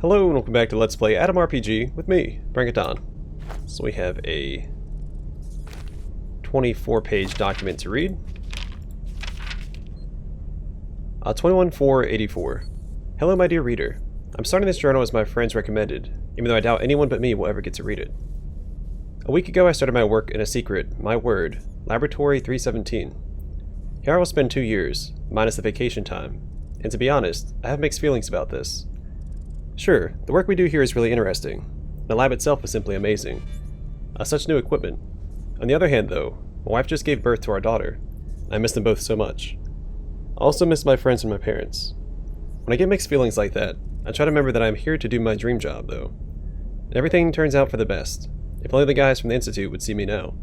Hello and welcome back to Let's Play Atom RPG with me, Bring It On. So we have a 24-page document to read. 21-4-84. Hello my dear reader. I'm starting this journal as my friends recommended, even though I doubt anyone but me will ever get to read it. A week ago I started my work in a secret, my word, Laboratory 317. Here I will spend 2 years, minus the vacation time, and to be honest, I have mixed feelings about this. Sure, the work we do here is really interesting. The lab itself is simply amazing. Such new equipment. On the other hand though, my wife just gave birth to our daughter. I miss them both so much. I also miss my friends and my parents. When I get mixed feelings like that, I try to remember that I am here to do my dream job though. And everything turns out for the best. If only the guys from the Institute would see me now.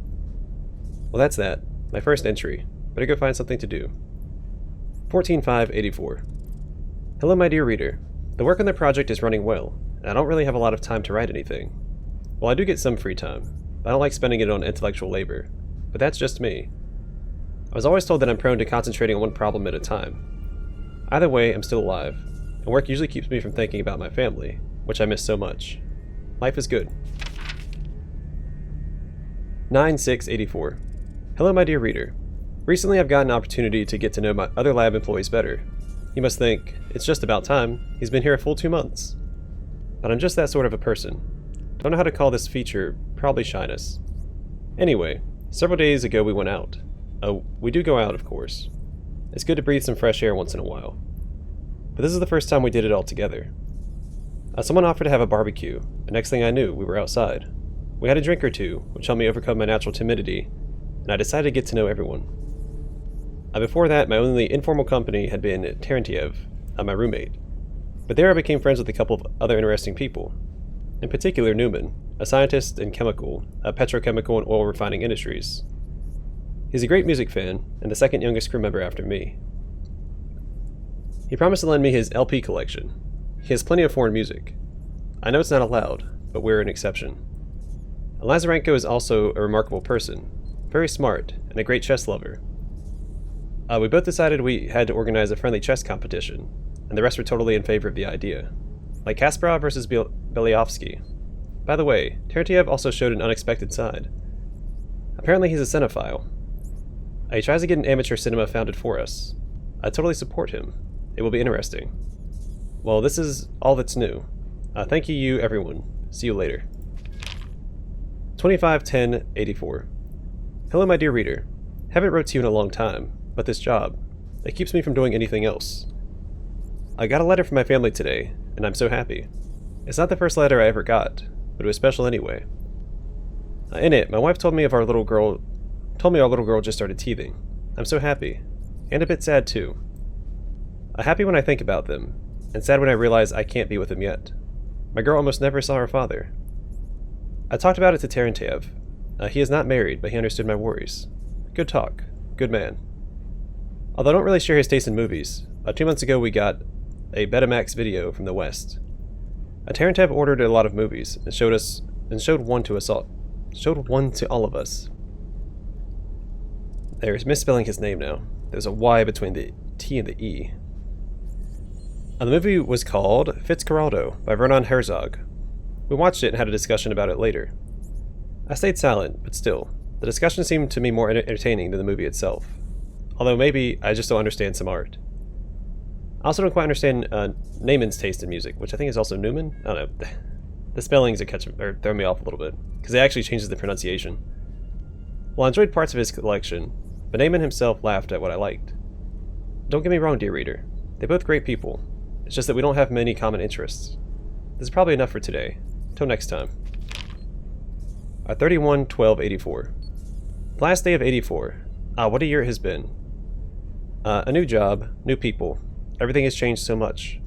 Well that's that, my first entry. Better go find something to do. 14-5-84. Hello my dear reader. The work on the project is running well, and I don't really have a lot of time to write anything. Well, I do get some free time, but I don't like spending it on intellectual labor. But that's just me. I was always told that I'm prone to concentrating on one problem at a time. Either way, I'm still alive, and work usually keeps me from thinking about my family, which I miss so much. Life is good. 9-6-84. Hello my dear reader. Recently I've gotten an opportunity to get to know my other lab employees better. You must think, it's just about time, he's been here a full 2 months. But I'm just that sort of a person. Don't know how to call this feature, probably shyness. Anyway, several days ago we went out. We do go out, of course. It's good to breathe some fresh air once in a while. But this is the first time we did it all together. Someone offered to have a barbecue, and next thing I knew, we were outside. We had a drink or two, which helped me overcome my natural timidity, and I decided to get to know everyone. Before that, my only informal company had been Terentiev, my roommate. But there I became friends with a couple of other interesting people. In particular, Newman, a scientist in petrochemical and oil refining industries. He's a great music fan, and the second youngest crew member after me. He promised to lend me his LP collection. He has plenty of foreign music. I know it's not allowed, but we're an exception. Lazarenko is also a remarkable person, very smart, and a great chess lover. We both decided we had to organize a friendly chess competition, and the rest were totally in favor of the idea. Like Kasparov versus Belyavsky. By the way, Terentiev also showed an unexpected side. Apparently he's a cinephile. He tries to get an amateur cinema founded for us. I totally support him. It will be interesting. Well, this is all that's new. Thank you, everyone. See you later. 25-10-84. Hello, my dear reader. Haven't wrote to you in a long time. But this job, it keeps me from doing anything else. I got a letter from my family today, and I'm so happy. It's not the first letter I ever got, but it was special anyway. In it, my wife told me our little girl just started teething. I'm so happy, and a bit sad too. Happy when I think about them, and sad when I realize I can't be with them yet. My girl almost never saw her father. I talked about it to Terentiev. He is not married, but he understood my worries. Good talk. Good man. Although I don't really share his taste in movies, 2 months ago we got a Betamax video from the West. Terentiev ordered a lot of movies and showed one to all of us. There's misspelling his name now. There's a Y between the T and the E. The movie was called Fitzcarraldo by Vernon Herzog. We watched it and had a discussion about it later. I stayed silent, but still, the discussion seemed to me more entertaining than the movie itself. Although maybe I just don't understand some art. I also don't quite understand Neyman's taste in music, which I think is also Newman? I don't know. The spellings are throwing me off a little bit, because it actually changes the pronunciation. Well, I enjoyed parts of his collection, but Neyman himself laughed at what I liked. Don't get me wrong, dear reader. They're both great people. It's just that we don't have many common interests. This is probably enough for today. Till next time. 31-12-84. Last day of 84. What a year it has been. A new job, new people. Everything has changed so much.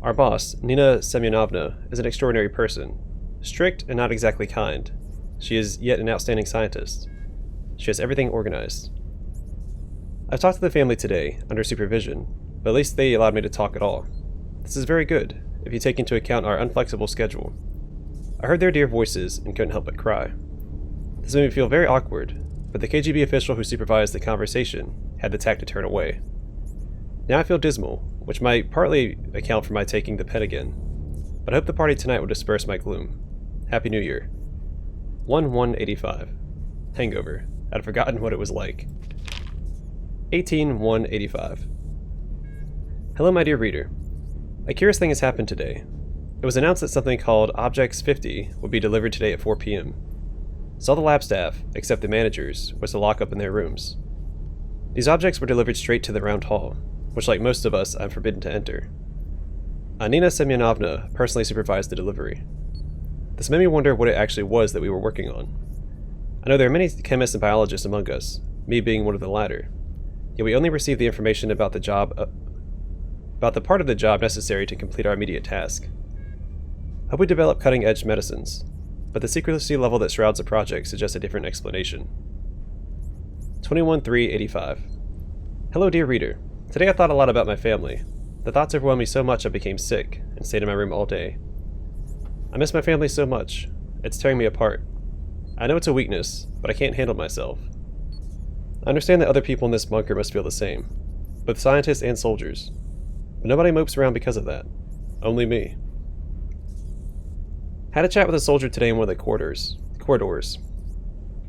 Our boss, Nina Semyonovna, is an extraordinary person. Strict and not exactly kind. She is yet an outstanding scientist. She has everything organized. I've talked to the family today, under supervision, but at least they allowed me to talk at all. This is very good, if you take into account our unflexible schedule. I heard their dear voices and couldn't help but cry. This made me feel very awkward, but the KGB official who supervised the conversation had the tact to turn away. Now I feel dismal, which might partly account for my taking the pen again. but I hope the party tonight will disperse my gloom. Happy New Year. 1-1-85. Hangover. I'd forgotten what it was like. 18-1-85. Hello, my dear reader. A curious thing has happened today. It was announced that something called Objects 50 would be delivered today at 4 p.m. So all the lab staff, except the managers, was to lock up in their rooms. These objects were delivered straight to the round hall, which, like most of us, I'm forbidden to enter. Nina Semyonovna personally supervised the delivery. This made me wonder what it actually was that we were working on. I know there are many chemists and biologists among us, me being one of the latter, yet we only received the information about the part of the job necessary to complete our immediate task. I hope we develop cutting-edge medicines, but the secrecy level that shrouds the project suggests a different explanation. 21-3-85. Hello, dear reader. Today I thought a lot about my family. The thoughts overwhelmed me so much I became sick and stayed in my room all day. I miss my family so much. It's tearing me apart. I know it's a weakness, but I can't handle myself. I understand that other people in this bunker must feel the same, both scientists and soldiers. But nobody mopes around because of that. Only me. Had a chat with a soldier today in one of the corridors.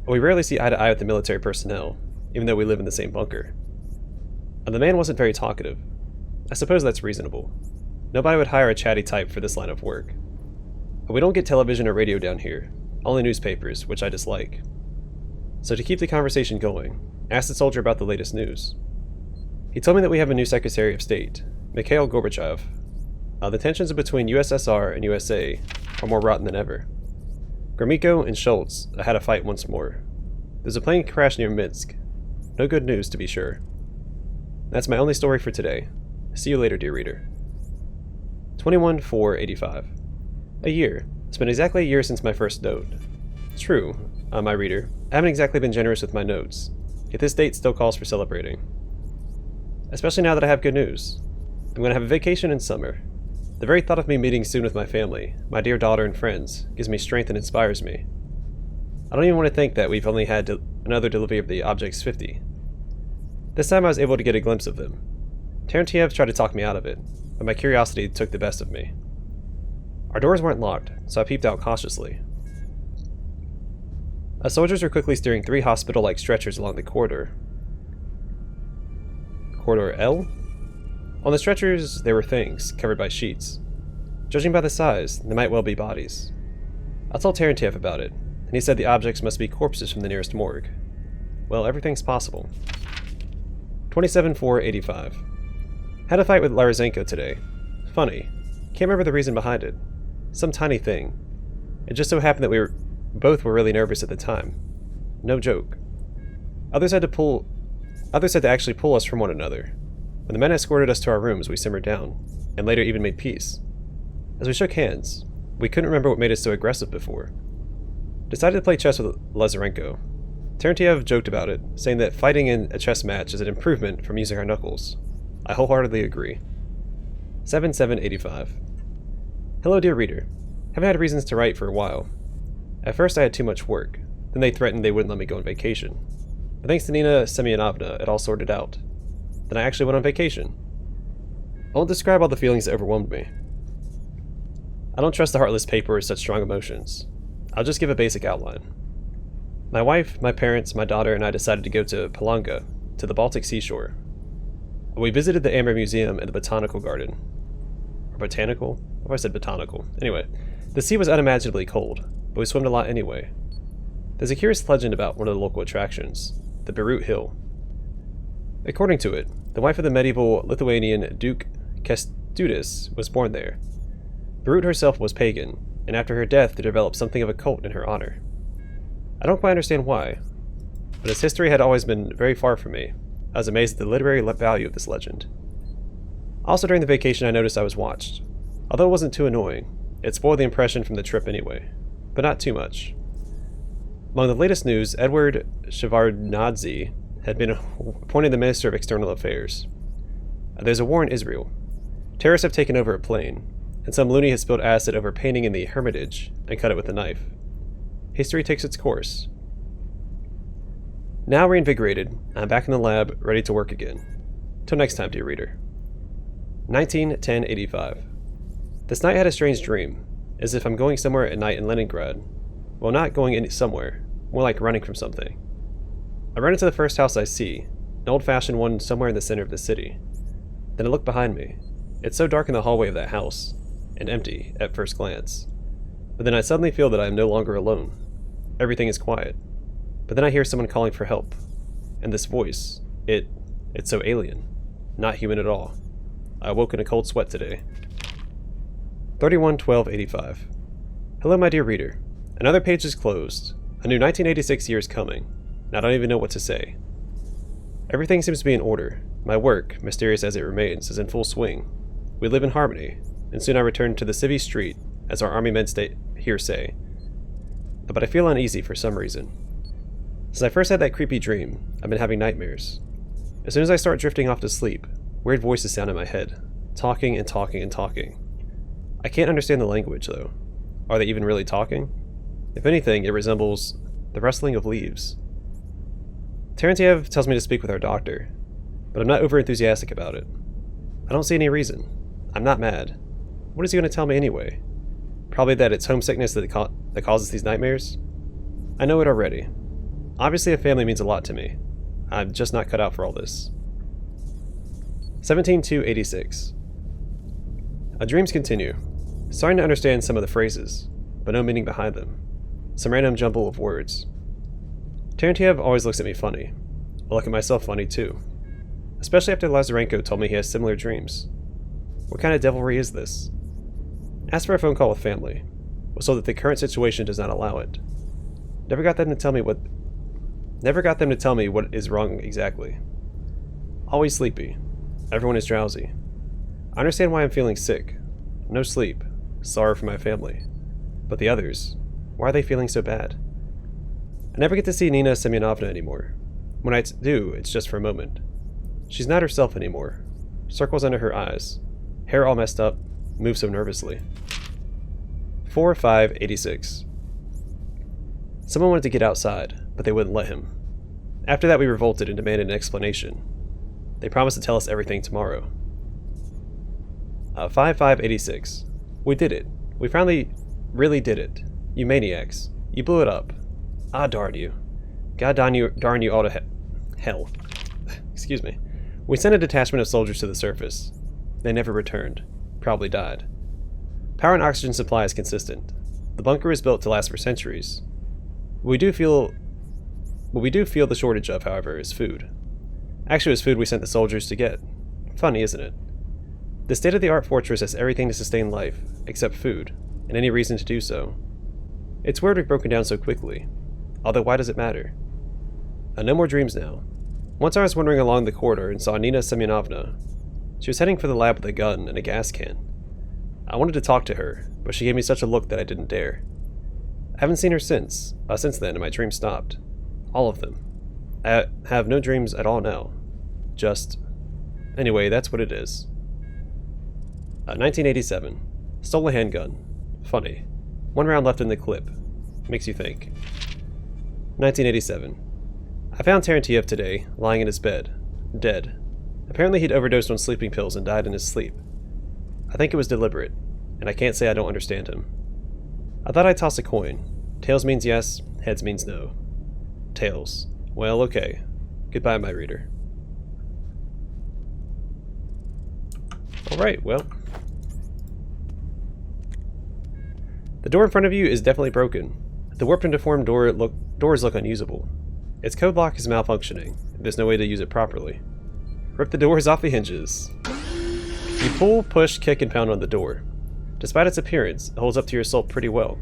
We rarely see eye to eye with the military personnel, even though we live in the same bunker. And the man wasn't very talkative. I suppose that's reasonable. Nobody would hire a chatty type for this line of work. But we don't get television or radio down here, only newspapers, which I dislike. So to keep the conversation going, I asked the soldier about the latest news. He told me that we have a new Secretary of State, Mikhail Gorbachev. The tensions between USSR and USA are more rotten than ever. Gromyko and Schultz had a fight once more. There's a plane crash near Minsk. No good news, to be sure. That's my only story for today. See you later, dear reader. 21-4-85. A year. It's been exactly a year since my first note. True, my reader, I haven't exactly been generous with my notes, yet this date still calls for celebrating. Especially now that I have good news. I'm going to have a vacation in summer. The very thought of me meeting soon with my family, my dear daughter and friends, gives me strength and inspires me. I don't even want to think that we've only had another delivery of the Objects 50. This time I was able to get a glimpse of them. Terentiev tried to talk me out of it, but my curiosity took the best of me. Our doors weren't locked, so I peeped out cautiously. Soldiers were quickly steering 3 hospital-like stretchers along the corridor. Corridor L? On the stretchers, there were things, covered by sheets. Judging by the size, they might well be bodies. I told Terentiev about it, and he said the objects must be corpses from the nearest morgue. Well, everything's possible. 27-4-85. Had a fight with Larazenko today. Funny. Can't remember the reason behind it. Some tiny thing. It just so happened that we both were really nervous at the time. No joke. Others had to actually pull us from one another. When the men escorted us to our rooms, we simmered down, and later even made peace. As we shook hands, we couldn't remember what made us so aggressive before. Decided to play chess with Lazarenko. Terentiev joked about it, saying that fighting in a chess match is an improvement from using our knuckles. I wholeheartedly agree. 7-7-85. Hello, dear reader. Haven't had reasons to write for a while. At first I had too much work, then they threatened they wouldn't let me go on vacation. But thanks to Nina Semyonovna, it all sorted out. Then I actually went on vacation. I won't describe all the feelings that overwhelmed me. I don't trust the heartless paper with such strong emotions. I'll just give a basic outline. My wife, my parents, my daughter, and I decided to go to Palanga, to the Baltic seashore. We visited the Amber Museum and the Botanical Garden. Or botanical? What if I said botanical? Anyway, the sea was unimaginably cold, but we swam a lot anyway. There's a curious legend about one of the local attractions, the Beirut Hill. According to it, the wife of the medieval Lithuanian Duke Kęstutis was born there. Beirut herself was pagan, and after her death they developed something of a cult in her honor. I don't quite understand why, but as history had always been very far from me, I was amazed at the literary value of this legend. Also during the vacation I noticed I was watched. Although it wasn't too annoying, it spoiled the impression from the trip anyway, but not too much. Among the latest news, Edward Shevardnadze had been appointed the Minister of External Affairs. There's a war in Israel. Terrorists have taken over a plane, and some loony has spilled acid over a painting in the Hermitage and cut it with a knife. History takes its course. Now reinvigorated, I'm back in the lab, ready to work again. Till next time, dear reader. 19-10-85. This night I had a strange dream, as if I'm going somewhere at night in Leningrad. Well, not going in somewhere, more like running from something. I run into the first house I see, an old-fashioned one somewhere in the center of the city. Then I look behind me. It's so dark in the hallway of that house, and empty at first glance. But then I suddenly feel that I am no longer alone. Everything is quiet. But then I hear someone calling for help. And this voice, it's so alien. Not human at all. I awoke in a cold sweat today. 31-12-85. Hello, my dear reader. Another page is closed. A new 1986 year is coming. And I don't even know what to say. Everything seems to be in order. My work, mysterious as it remains, is in full swing. We live in harmony, and soon I return to the civvy street, as our army men here say. But I feel uneasy for some reason. Since I first had that creepy dream, I've been having nightmares. As soon as I start drifting off to sleep, weird voices sound in my head, talking and talking and talking. I can't understand the language, though. Are they even really talking? If anything, it resembles the rustling of leaves. Terentiev tells me to speak with our doctor, but I'm not over-enthusiastic about it. I don't see any reason. I'm not mad. What is he going to tell me anyway? Probably that it's homesickness that causes these nightmares? I know it already. Obviously a family means a lot to me. I'm just not cut out for all this. 17-2-86. Dreams continue. Starting to understand some of the phrases, but no meaning behind them. Some random jumble of words. Terentiev always looks at me funny. I look at myself funny too. Especially after Lazarenko told me he has similar dreams. What kind of devilry is this? Asked for a phone call with family. Was told that the current situation does not allow it. Never got them to tell me what is wrong exactly. Always sleepy. Everyone is drowsy. I understand why I'm feeling sick. No sleep. Sorrow for my family. But the others, why are they feeling so bad? I never get to see Nina Semyonovna anymore. When I do, it's just for a moment. She's not herself anymore. Circles under her eyes. Hair all messed up. Moves so nervously. 4-5-86. Someone wanted to get outside, but they wouldn't let him. After that we revolted and demanded an explanation. They promised to tell us everything tomorrow. 5-5-86. We did it. We finally really did it. You maniacs. You blew it up. Ah, darn you. God darn you all to hell. Excuse me. We sent a detachment of soldiers to the surface. They never returned. Probably died. Power and oxygen supply is consistent. The bunker is built to last for centuries. What we do feel the shortage of, however, is food. Actually, it was food we sent the soldiers to get. Funny, isn't it? The state-of-the-art fortress has everything to sustain life, except food, and any reason to do so. It's weird we've broken down so quickly. Although why does it matter? No more dreams now. Once I was wandering along the corridor and saw Nina Semyonovna. She was heading for the lab with a gun and a gas can. I wanted to talk to her, but she gave me such a look that I didn't dare. I haven't seen her since then, and my dreams stopped. All of them. I have no dreams at all now. Just... Anyway, that's what it is. 1987. Stole a handgun. Funny. 1 round left in the clip. Makes you think. 1987. I found Terentiev today, lying in his bed. Dead. Apparently he'd overdosed on sleeping pills and died in his sleep. I think it was deliberate, and I can't say I don't understand him. I thought I'd toss a coin. Tails means yes, heads means no. Tails. Well, okay. Goodbye, my reader. Alright, well. The door in front of you is definitely broken. The warped and deformed doors look unusable. Its code lock is malfunctioning. There's no way to use it properly. Rip the doors off the hinges. You pull, push, kick, and pound on the door. Despite its appearance, it holds up to your assault pretty well.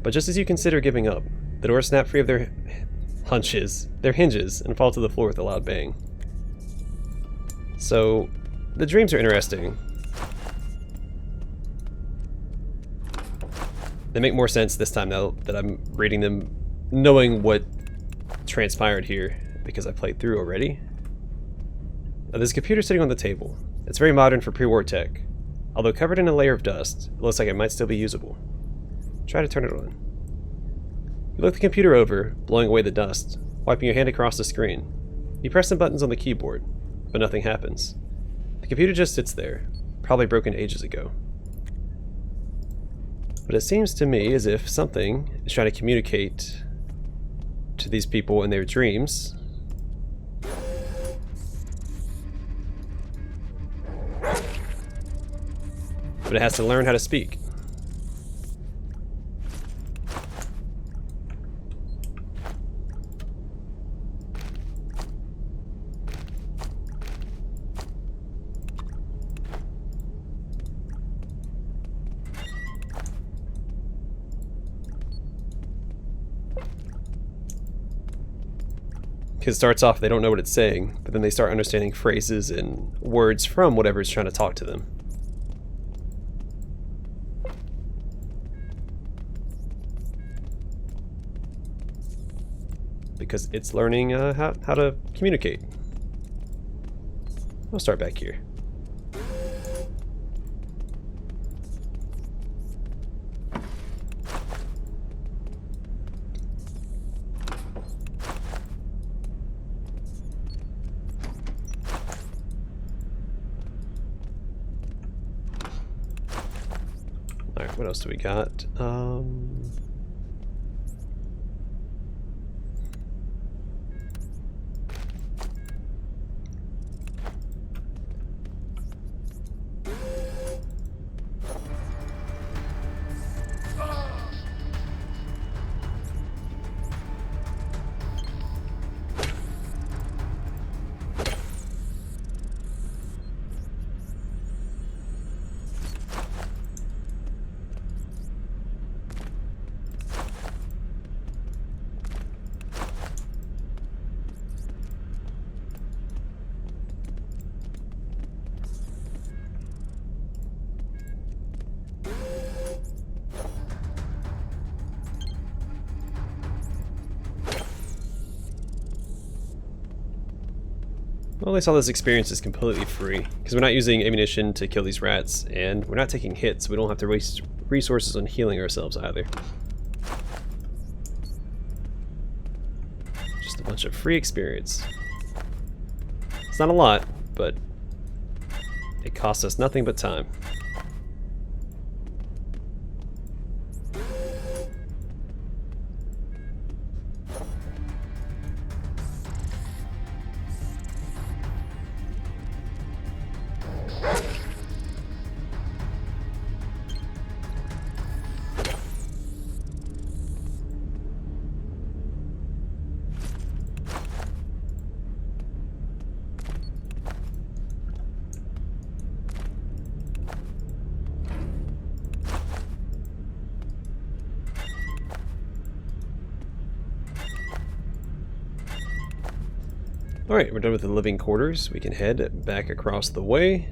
But just as you consider giving up, the doors snap free of their hinges, and fall to the floor with a loud bang. So, the dreams are interesting. They make more sense this time now that I'm reading them, knowing what transpired here, because I played through already. Now, there's a computer sitting on the table. It's very modern for pre-war tech. Although covered in a layer of dust, it looks like it might still be usable. Try to turn it on. You look the computer over, blowing away the dust, wiping your hand across the screen. You press some buttons on the keyboard, but nothing happens. The computer just sits there, probably broken ages ago. But it seems to me as if something is trying to communicate to these people in their dreams. But it has to learn how to speak. Because it starts off, they don't know what it's saying, but then they start understanding phrases and words from whatever is trying to talk to them. Because it's learning how to communicate. I'll start back here. Alright, what else do we got? Well, at least all this experience is completely free, because we're not using ammunition to kill these rats, and we're not taking hits, so we don't have to waste resources on healing ourselves either. Just a bunch of free experience. It's not a lot, but it costs us nothing but time. Alright, we're done with the living quarters. We can head back across the way.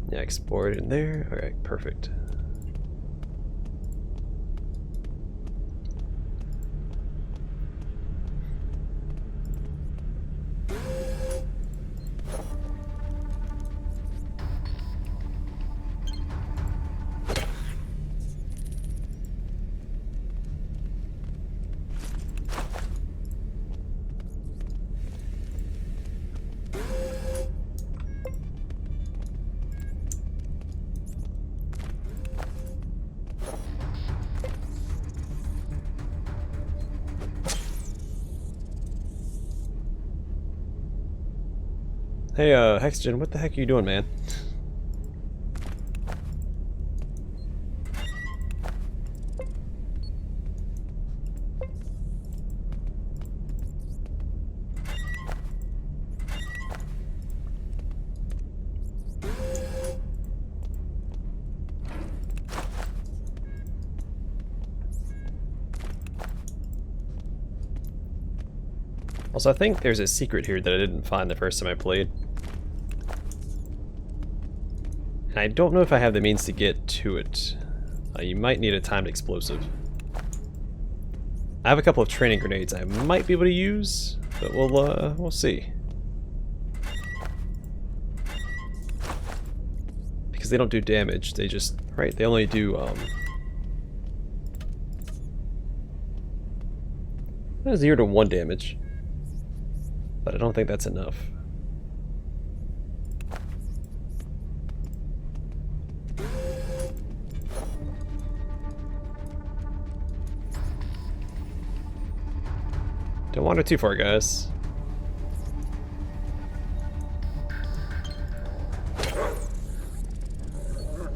Yeah, explore it in there. Alright, perfect. Hey, Hexagen, what the heck are you doing, man? Also, I think there's a secret here that I didn't find the first time I played. And I don't know if I have the means to get to it. You might need a timed explosive. I have a couple of training grenades I might be able to use, but we'll see. Because they don't do damage, they just, right, they only do, 0 to 1 damage. But I don't think that's enough. Don't wander too far, guys.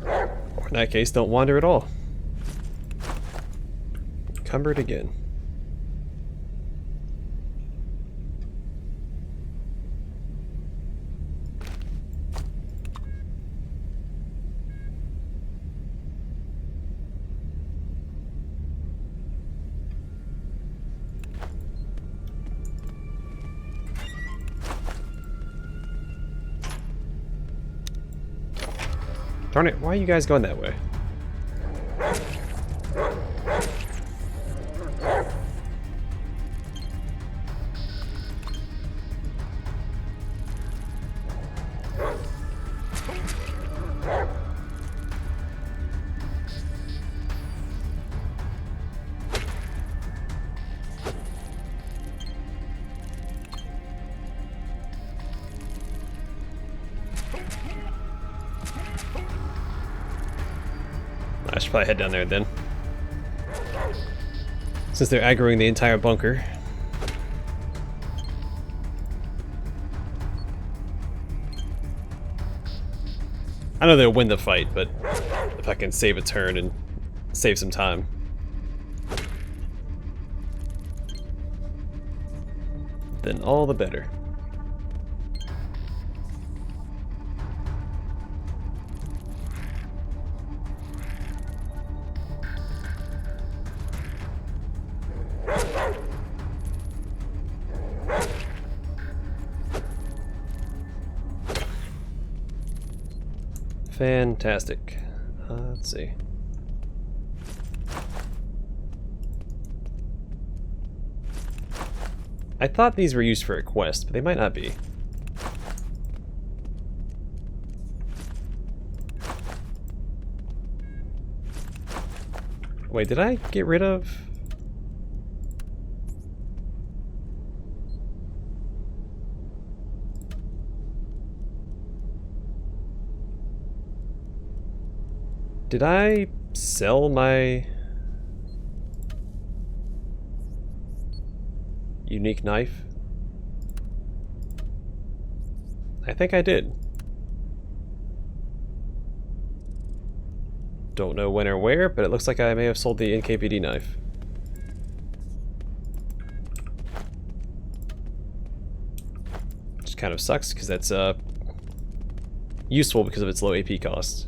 Or in that case, don't wander at all. Encumbered again. Darn it, why are you guys going that way? I should probably head down there then, since they're aggroing the entire bunker. I know they'll win the fight, but if I can save a turn and save some time. Then all the better. Fantastic. Let's see. I thought these were used for a quest, but they might not be. Wait, did I get rid of... Did I sell my unique knife? I think I did. Don't know when or where, but it looks like I may have sold the NKVD knife. Which kind of sucks, because that's useful because of its low AP cost.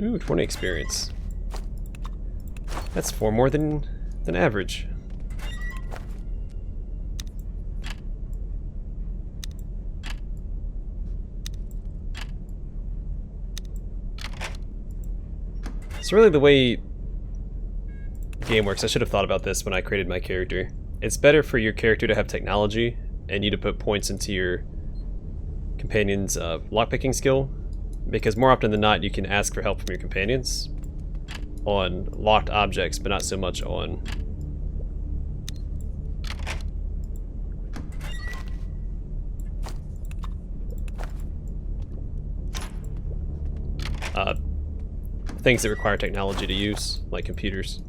Ooh, 20 experience. That's 4 more than average. It's really the way the game works. I should have thought about this when I created my character. It's better for your character to have technology and you to put points into your companion's lockpicking skill, because more often than not you can ask for help from your companions on locked objects, but not so much on things that require technology to use, like computers.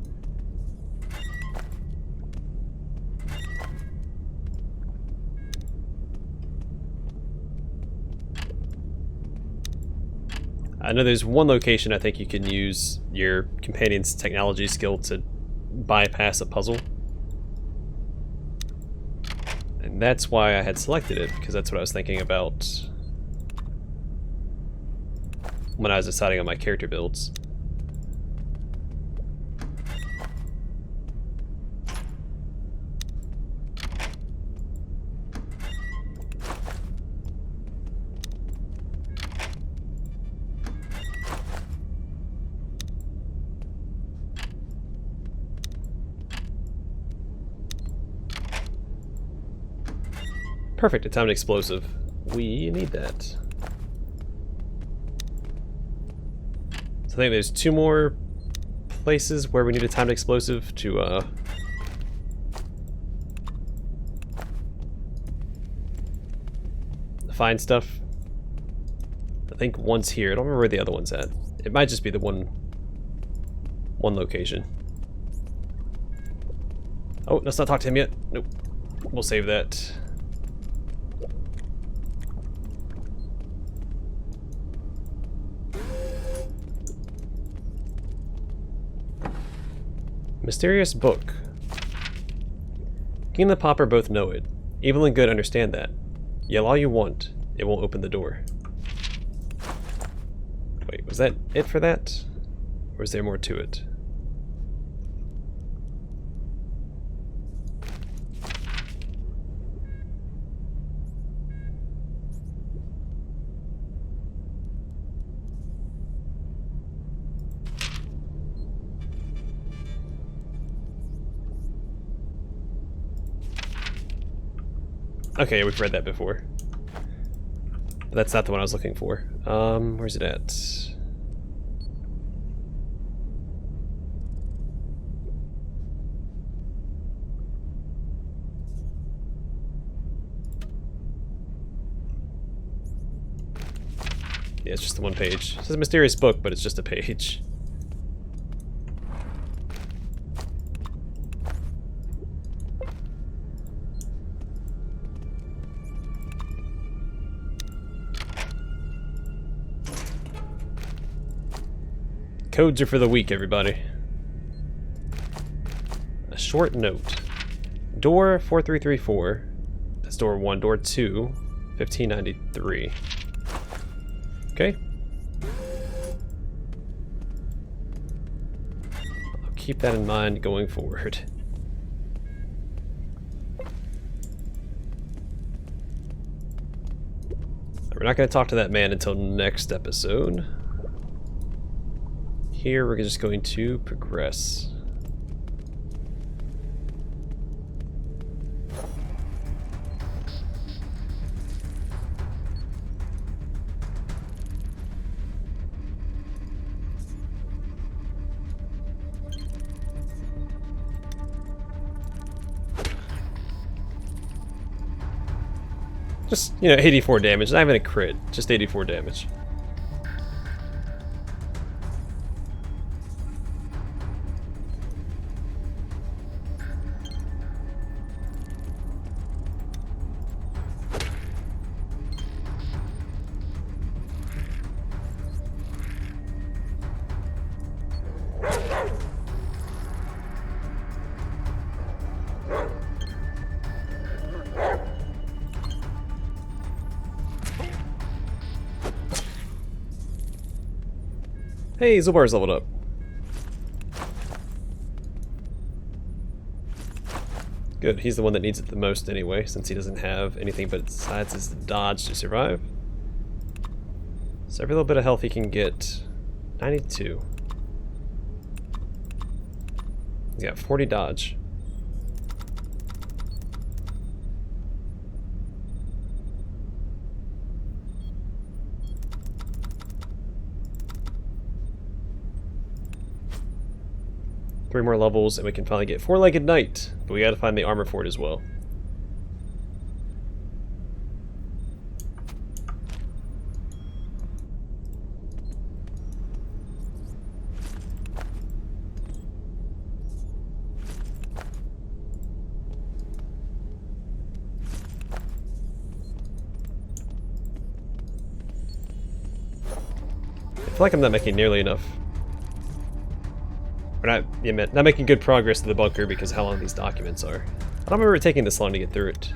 I know there's one location I think you can use your companion's technology skill to bypass a puzzle. And that's why I had selected it, because that's what I was thinking about when I was deciding on my character builds. Perfect, a timed explosive. We need that. So I think there's 2 more places where we need a timed explosive to find stuff. I think one's here. I don't remember where the other one's at. It might just be the one location. Oh, let's not talk to him yet. Nope. We'll save that. Mysterious book. King and the Pauper both know it. Evil and good understand that. Yell all you want. It won't open the door. Wait, was that it for that? Or is there more to it? Okay, we've read that before. But that's not the one I was looking for. Where's it at? Yeah, it's just the one page. It says mysterious book, but it's just a page. Codes are for the weak, everybody. A short note. Door 4334. That's door 1. Door 2, 1593. Okay. I'll keep that in mind going forward. We're not going to talk to that man until next episode. Here we're just going to progress. Just, 84 damage, not even a crit, just 84 damage. Hey, Zulbar's leveled up. Good, he's the one that needs it the most anyway, since he doesn't have anything but besides his dodge to survive. So every little bit of health he can get. 92. He's got 40 dodge. Three more levels and we can finally get Four-Legged Knight, but we gotta find the armor for it as well. I feel like I'm not making nearly enough. We're not making good progress to the bunker because of how long these documents are. I don't remember it taking this long to get through it.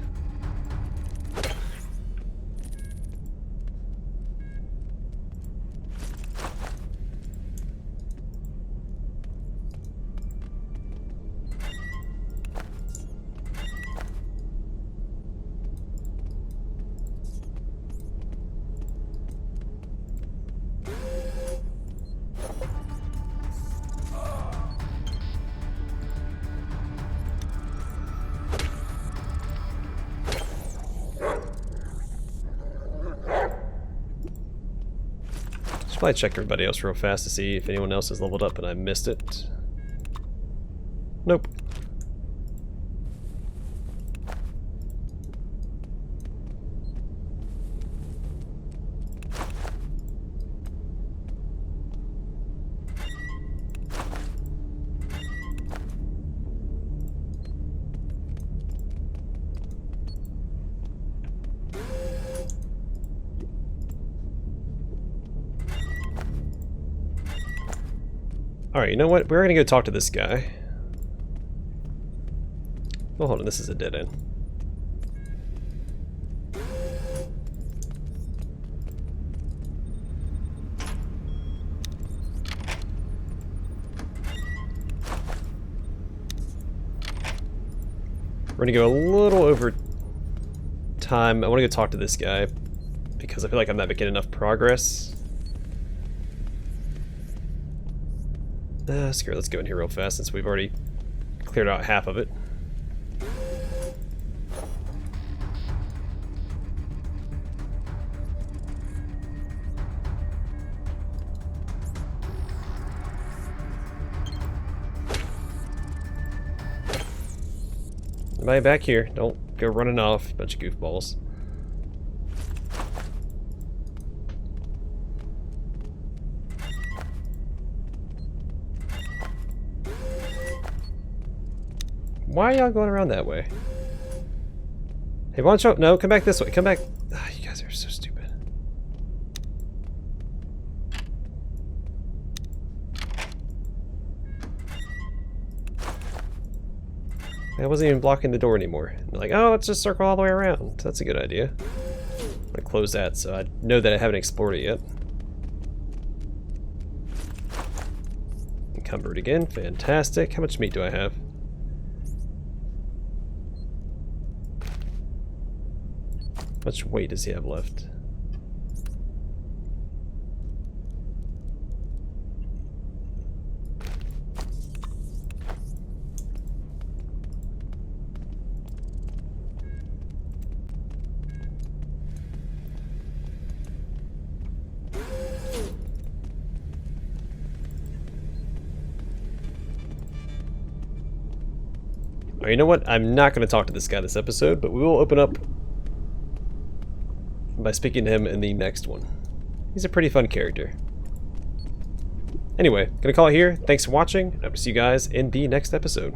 probably check everybody else real fast to see if anyone else has leveled up and I missed it. Nope. Alright, you know what? We're gonna go talk to this guy. Oh, hold on, this is a dead end. We're gonna go a little over time. I want to go talk to this guy because I feel like I'm not making enough progress. Screw it, let's go in here real fast since we've already cleared out half of it. Anybody back here? Don't go running off, bunch of goofballs. Why are y'all going around that way? Hey, why don't you... No, come back this way. Come back. Oh, you guys are so stupid. I wasn't even blocking the door anymore. They're like, oh, let's just circle all the way around. That's a good idea. I'm gonna close that so I know that I haven't explored it yet. Encumbered again. Fantastic. How much meat do I have? How much weight does he have left? Alright, you know what? I'm not going to talk to this guy this episode, but we will open up by speaking to him in the next one. He's a pretty fun character. Anyway, gonna call it here. Thanks for watching, and I hope to see you guys in the next episode.